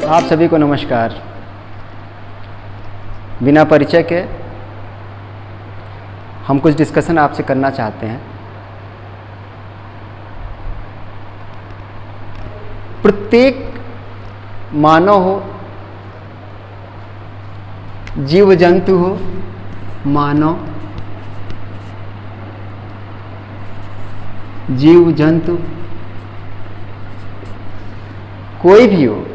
आप सभी को नमस्कार। बिना परिचय के हम कुछ डिस्कशन आपसे करना चाहते हैं। प्रत्येक मानव हो, जीव जंतु हो, मानव जीव जंतु कोई भी हो,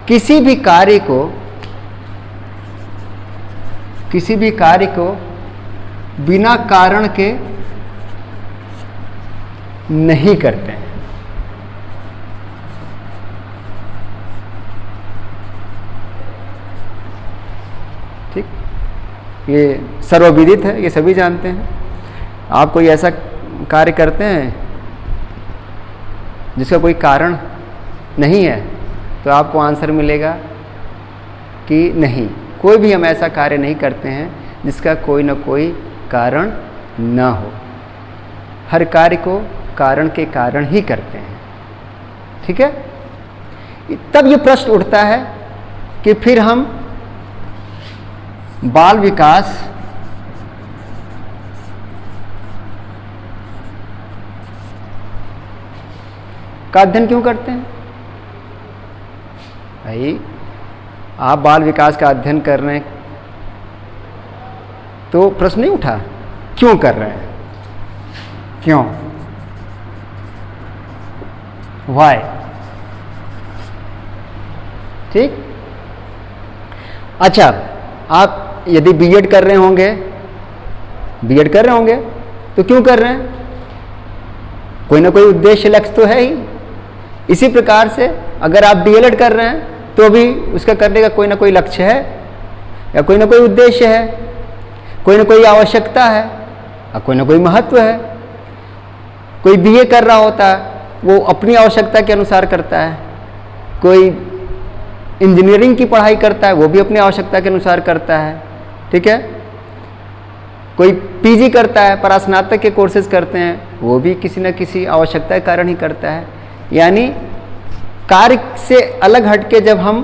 किसी भी कार्य को बिना कारण के नहीं करते हैं। ठीक, ये सर्वविदित है, ये सभी जानते हैं। आप कोई ऐसा कार्य करते हैं जिसका कोई कारण नहीं है, तो आपको आंसर मिलेगा कि नहीं। कोई भी हम ऐसा कार्य नहीं करते हैं जिसका कोई ना कोई कारण न हो। हर कार्य को कारण के कारण ही करते हैं। ठीक है, तब ये प्रश्न उठता है कि फिर हम बाल विकास का अध्ययन क्यों करते हैं? भाई, आप बाल विकास का अध्ययन कर रहे हैं तो प्रश्न नहीं उठा क्यों कर रहे हैं, क्यों, व्हाई। ठीक, अच्छा, आप यदि बीएड कर रहे होंगे तो क्यों कर रहे हैं? कोई ना कोई उद्देश्य लक्ष्य तो है ही। इसी प्रकार से अगर आप डीएलएड कर रहे हैं तो भी उसका करने का कोई ना कोई लक्ष्य है या कोई ना कोई उद्देश्य है, कोई ना कोई आवश्यकता है और कोई ना कोई महत्व है। कोई बीए कर रहा होता है, वो अपनी आवश्यकता के अनुसार करता है। कोई इंजीनियरिंग की पढ़ाई करता है, वो भी अपनी आवश्यकता के अनुसार करता है। ठीक है, कोई पीजी करता है, परास्नातक के कोर्सेज करते हैं, वो भी किसी न किसी आवश्यकता के कारण ही करता है। यानी कार्य से अलग हटके जब हम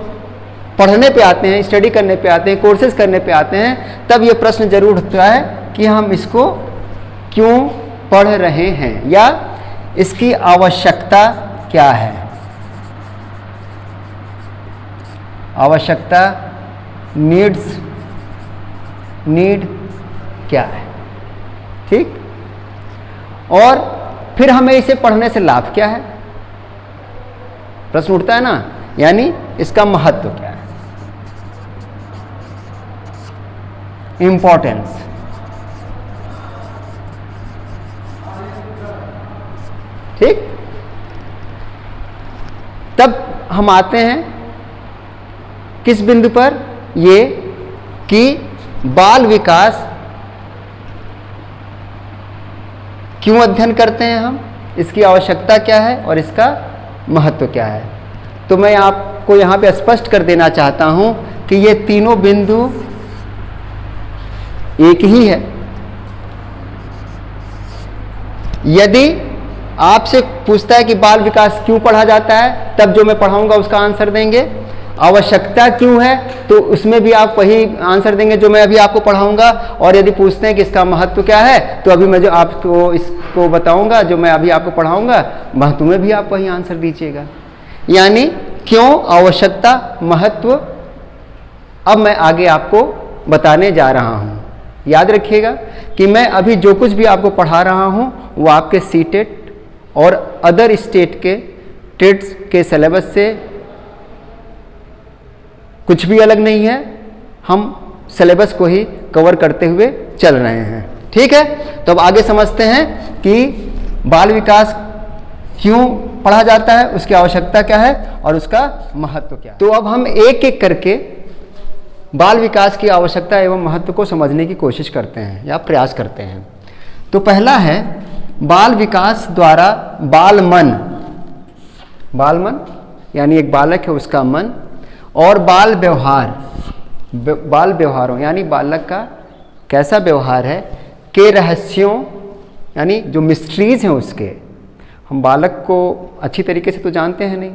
पढ़ने पे आते हैं, स्टडी करने पे आते हैं, कोर्सेज करने पे आते हैं, तब ये प्रश्न जरूर उठता है कि हम इसको क्यों पढ़ रहे हैं या इसकी आवश्यकता क्या है। आवश्यकता, नीड क्या है। ठीक, और फिर हमें इसे पढ़ने से लाभ क्या है, प्रश्न उठता है ना। यानी इसका महत्व क्या है, इंपॉर्टेंस। ठीक, तब हम आते हैं किस बिंदु पर, ये कि बाल विकास क्यों अध्ययन करते हैं हम, इसकी आवश्यकता क्या है और इसका महत्व क्या है। तो मैं आपको यहाँ पे स्पष्ट कर देना चाहता हूँ कि ये तीनों बिंदु एक ही है। यदि आपसे पूछता है कि बाल विकास क्यों पढ़ा जाता है, तब जो मैं पढ़ाऊंगा उसका आंसर देंगे। आवश्यकता क्यों है, तो उसमें भी आप वही आंसर देंगे जो मैं अभी आपको पढ़ाऊंगा। और यदि पूछते हैं कि इसका महत्व क्या है, तो अभी मैं जो आपको इसको बताऊंगा, जो मैं अभी आपको पढ़ाऊंगा, महत्व में भी आप वही आंसर दीजिएगा। यानी क्यों, आवश्यकता, महत्व, अब मैं आगे आपको बताने जा रहा हूं। याद रखिएगा कि मैं अभी जो कुछ भी आपको पढ़ा रहा हूं वो आपके सीटेट और अदर स्टेट के टेट्स के सिलेबस से कुछ भी अलग नहीं है। हम सिलेबस को ही कवर करते हुए चल रहे हैं। ठीक है, तो अब आगे समझते हैं कि बाल विकास क्यों पढ़ा जाता है, उसकी आवश्यकता क्या है और उसका महत्व क्या है। तो अब हम एक एक करके बाल विकास की आवश्यकता एवं महत्व को समझने की कोशिश करते हैं या प्रयास करते हैं। तो पहला है बाल विकास द्वारा बाल मन यानी एक बालक है उसका मन, और बाल व्यवहारों यानी बालक का कैसा व्यवहार है, के रहस्यों यानी जो मिस्ट्रीज हैं उसके। हम बालक को अच्छी तरीके से तो जानते हैं नहीं,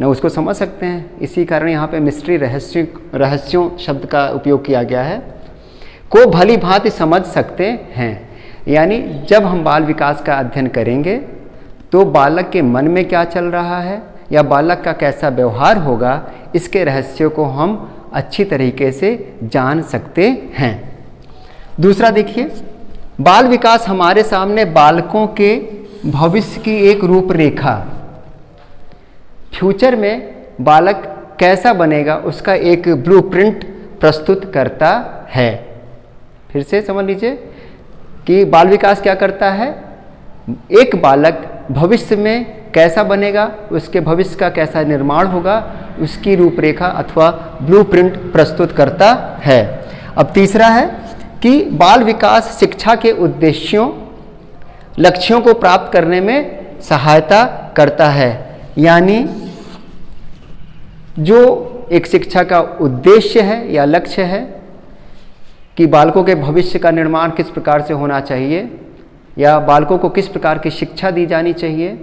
न उसको समझ सकते हैं। इसी कारण यहाँ पे मिस्ट्री रहस्यों शब्द का उपयोग किया गया है। को भली भांति समझ सकते हैं, यानी जब हम बाल विकास का अध्ययन करेंगे तो बालक के मन में क्या चल रहा है या बालक का कैसा व्यवहार होगा, इसके रहस्यों को हम अच्छी तरीके से जान सकते हैं। दूसरा देखिए, बाल विकास हमारे सामने बालकों के भविष्य की एक रूपरेखा, फ्यूचर में बालक कैसा बनेगा उसका एक ब्लूप्रिंट प्रस्तुत करता है। फिर से समझ लीजिए कि बाल विकास क्या करता है, एक बालक भविष्य में कैसा बनेगा, उसके भविष्य का कैसा निर्माण होगा, उसकी रूपरेखा अथवा ब्लूप्रिंट प्रस्तुत करता है। अब तीसरा है कि बाल विकास शिक्षा के उद्देश्यों लक्ष्यों को प्राप्त करने में सहायता करता है, यानी जो एक शिक्षा का उद्देश्य है या लक्ष्य है कि बालकों के भविष्य का निर्माण किस प्रकार से होना चाहिए या बालकों को किस प्रकार की शिक्षा दी जानी चाहिए,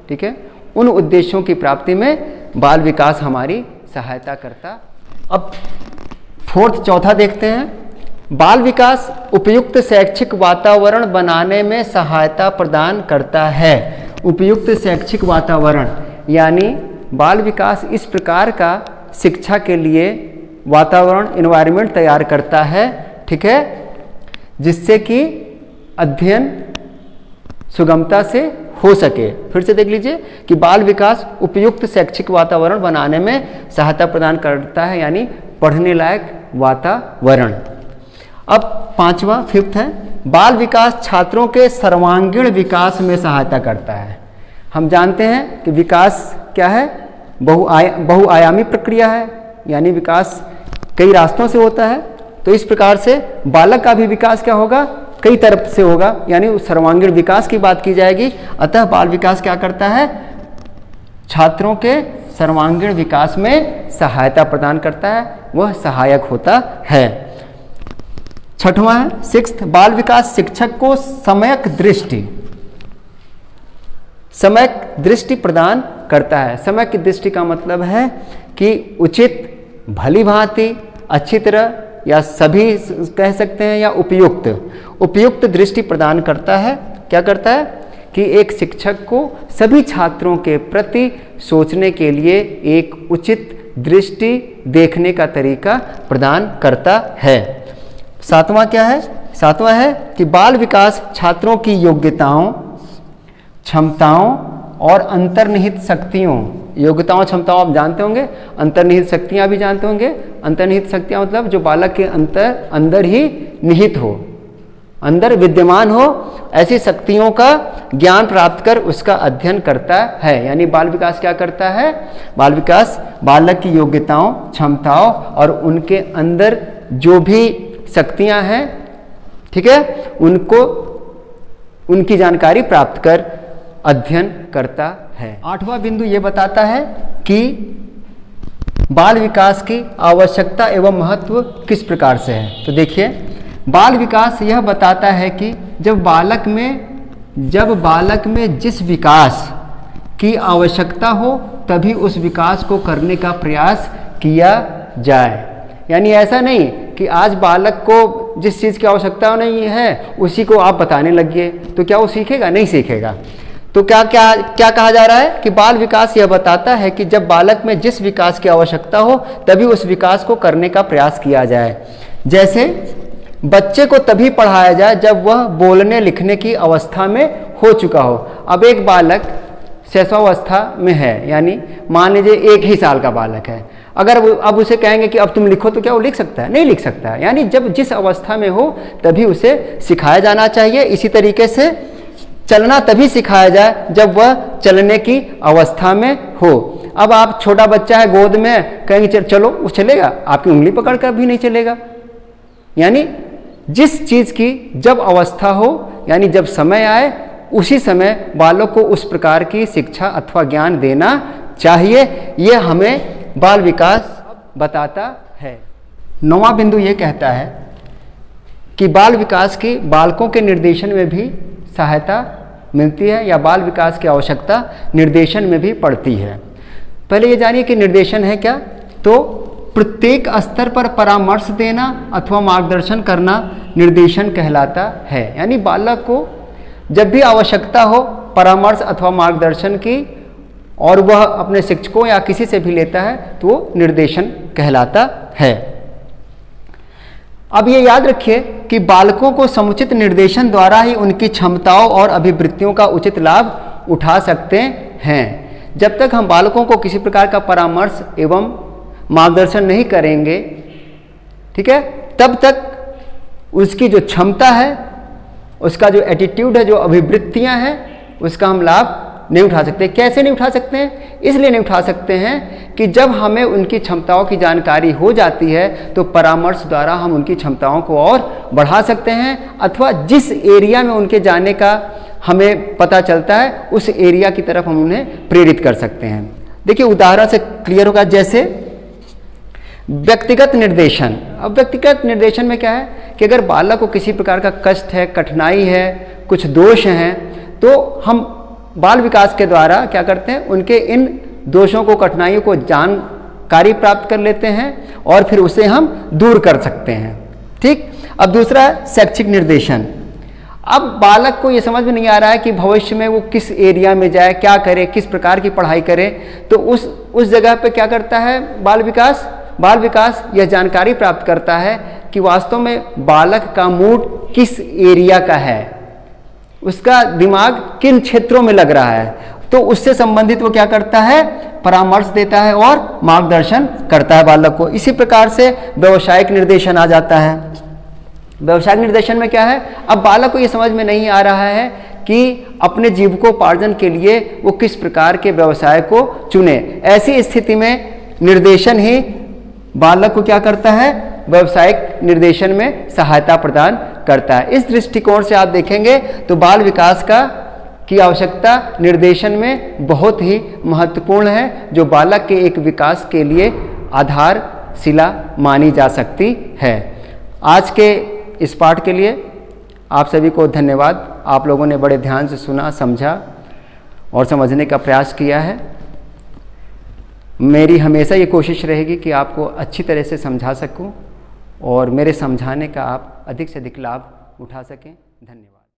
ठीक है, उन उद्देश्यों की प्राप्ति में बाल विकास हमारी सहायता करता। अब चौथा देखते हैं, बाल विकास उपयुक्त शैक्षिक वातावरण बनाने में सहायता प्रदान करता है। उपयुक्त शैक्षिक वातावरण यानी बाल विकास इस प्रकार का शिक्षा के लिए वातावरण एनवायरनमेंट तैयार करता है, ठीक है, जिससे कि अध्ययन सुगमता से हो सके। फिर से देख लीजिए कि बाल विकास उपयुक्त शैक्षिक वातावरण बनाने में सहायता प्रदान करता है, यानी पढ़ने लायक वातावरण। अब पांचवा फिफ्थ है, बाल विकास छात्रों के सर्वांगीण विकास में सहायता करता है। हम जानते हैं कि विकास क्या है, बहुआयामी प्रक्रिया है, यानी विकास कई रास्तों से होता है। तो इस प्रकार से बालक का भी विकास क्या होगा, कई तरफ से होगा, यानी उस सर्वांगीण विकास की बात की जाएगी। अतः बाल विकास क्या करता है, छात्रों के सर्वांगीण विकास में सहायता प्रदान करता है, वह सहायक होता है। छठवां है सिक्स्थ, बाल विकास शिक्षक को सम्यक दृष्टि प्रदान करता है। सम्यक की दृष्टि का मतलब है कि उचित, भली भांति, अच्छी तरह या सभी कह सकते हैं, या उपयुक्त दृष्टि प्रदान करता है। क्या करता है कि एक शिक्षक को सभी छात्रों के प्रति सोचने के लिए एक उचित दृष्टि देखने का तरीका प्रदान करता है। सातवां क्या है, सातवां है कि बाल विकास छात्रों की योग्यताओं, क्षमताओं और अंतर्निहित शक्तियों, योग्यताओं क्षमताओं आप जानते होंगे, अंतर्निहित शक्तियां भी जानते होंगे। अंतर्निहित शक्तियां मतलब जो बालक के अंदर ही निहित हो, अंदर विद्यमान हो, ऐसी शक्तियों का ज्ञान प्राप्त कर उसका अध्ययन करता है। यानी बाल विकास क्या करता है, बाल विकास बालक की योग्यताओं, क्षमताओं और उनके अंदर जो भी शक्तियां हैं, ठीक है, उनकी जानकारी प्राप्त कर अध्ययन करता है। आठवां बिंदु ये बताता है कि बाल विकास की आवश्यकता एवं महत्व किस प्रकार से है। तो देखिए, बाल विकास यह बताता है कि जब बालक में जिस विकास की आवश्यकता हो तभी उस विकास को करने का प्रयास किया जाए। यानी ऐसा नहीं कि आज बालक को जिस चीज़ की आवश्यकता नहीं है उसी को आप बताने लगिए, तो क्या वो सीखेगा? नहीं सीखेगा। तो क्या कहा जा रहा है कि बाल विकास यह बताता है कि जब बालक में जिस विकास की आवश्यकता हो तभी उस विकास को करने का प्रयास किया जाए। जैसे बच्चे को तभी पढ़ाया जाए जब वह बोलने लिखने की अवस्था में हो चुका हो। अब एक बालक शैशवावस्था में है, यानी मान लीजिए 1 ही साल का बालक है, अगर अब उसे कहेंगे कि अब तुम लिखो, तो क्या वो लिख सकता है? नहीं लिख सकता है। यानी जब जिस अवस्था में हो तभी उसे सिखाया जाना चाहिए। इसी तरीके से चलना तभी सिखाया जाए जब वह चलने की अवस्था में हो। अब आप छोटा बच्चा है, गोद में कहेंगे चलो, वो चलेगा? आपकी उंगली पकड़ कर भी नहीं चलेगा। यानी जिस चीज़ की जब अवस्था हो, यानी जब समय आए, उसी समय बालक को उस प्रकार की शिक्षा अथवा ज्ञान देना चाहिए। यह हमें बाल विकास बताता है। 9वां बिंदु ये कहता है कि बाल विकास की बालकों के निर्देशन में भी सहायता मिलती है, या बाल विकास की आवश्यकता निर्देशन में भी पड़ती है। पहले ये जानिए कि निर्देशन है क्या। तो प्रत्येक स्तर पर परामर्श देना अथवा मार्गदर्शन करना निर्देशन कहलाता है। यानी बालक को जब भी आवश्यकता हो परामर्श अथवा मार्गदर्शन की और वह अपने शिक्षकों या किसी से भी लेता है तो वो निर्देशन कहलाता है। अब ये याद रखिए कि बालकों को समुचित निर्देशन द्वारा ही उनकी क्षमताओं और अभिवृत्तियों का उचित लाभ उठा सकते हैं। जब तक हम बालकों को किसी प्रकार का परामर्श एवं मार्गदर्शन नहीं करेंगे, ठीक है, तब तक उसकी जो क्षमता है, उसका जो एटीट्यूड है, जो अभिवृत्तियां हैं, उसका हम लाभ नहीं उठा सकते। कैसे नहीं उठा सकते हैं? इसलिए नहीं उठा सकते हैं कि जब हमें उनकी क्षमताओं की जानकारी हो जाती है तो परामर्श द्वारा हम उनकी क्षमताओं को और बढ़ा सकते हैं, अथवा जिस एरिया में उनके जाने का हमें पता चलता है उस एरिया की तरफ हम उन्हें प्रेरित कर सकते हैं। देखिए उदाहरण से क्लियर होगा, जैसे व्यक्तिगत निर्देशन। अब व्यक्तिगत निर्देशन में क्या है कि अगर बालक को किसी प्रकार का कष्ट है, कठिनाई है, कुछ दोष हैं, तो हम बाल विकास के द्वारा क्या करते हैं, उनके इन दोषों को, कठिनाइयों को जानकारी प्राप्त कर लेते हैं और फिर उसे हम दूर कर सकते हैं। ठीक। अब दूसरा है शैक्षिक निर्देशन। अब बालक को ये समझ में नहीं आ रहा है कि भविष्य में वो किस एरिया में जाए, क्या करे, किस प्रकार की पढ़ाई करे, तो उस जगह पे क्या करता है बाल विकास यह जानकारी प्राप्त करता है कि वास्तव में बालक का मूड किस एरिया का है, उसका दिमाग किन क्षेत्रों में लग रहा है, तो उससे संबंधित वो क्या करता है, परामर्श देता है और मार्गदर्शन करता है बालक को। इसी प्रकार से व्यावसायिक निर्देशन आ जाता है। व्यावसायिक निर्देशन में क्या है, अब बालक को ये समझ में नहीं आ रहा है कि अपने जीविकोपार्जन के लिए वो किस प्रकार के व्यवसाय को चुने। ऐसी स्थिति में निर्देशन ही बालक को क्या करता है, व्यावसायिक निर्देशन में सहायता प्रदान करता है। इस दृष्टिकोण से आप देखेंगे तो बाल विकास की आवश्यकता निर्देशन में बहुत ही महत्वपूर्ण है, जो बालक के एक विकास के लिए आधारशिला मानी जा सकती है। आज के इस पाठ के लिए आप सभी को धन्यवाद। आप लोगों ने बड़े ध्यान से सुना, समझा और समझने का प्रयास किया है। मेरी हमेशा ये कोशिश रहेगी कि आपको अच्छी तरह से समझा सकूं और मेरे समझाने का आप अधिक से अधिक लाभ उठा सकें। धन्यवाद।